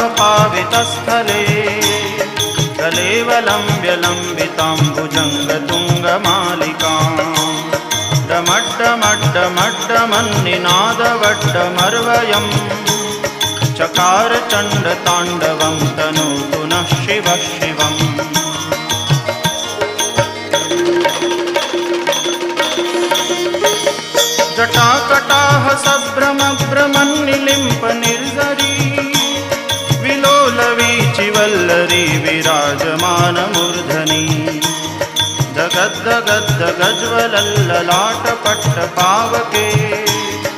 जटाटवीगलज्जलप्रवाहपावितस्थले कलेवलम्ब्य लम्बिताम्बुजङ्गतुङ्गमालिकाम् डमड्डमड्डमड्डमन्निनादवड्डमर्वयम् चकार चण्डताण्डवं तनोतु नः शिवः शिवम्। जटाकटाह सभ्रमभ्रमन्निलिम्प निर्झरी विलोलवीचिवल्लरी विराजमानमूर्धनि जगद्दगद्दगज्वलल्ललाटपट्टपावके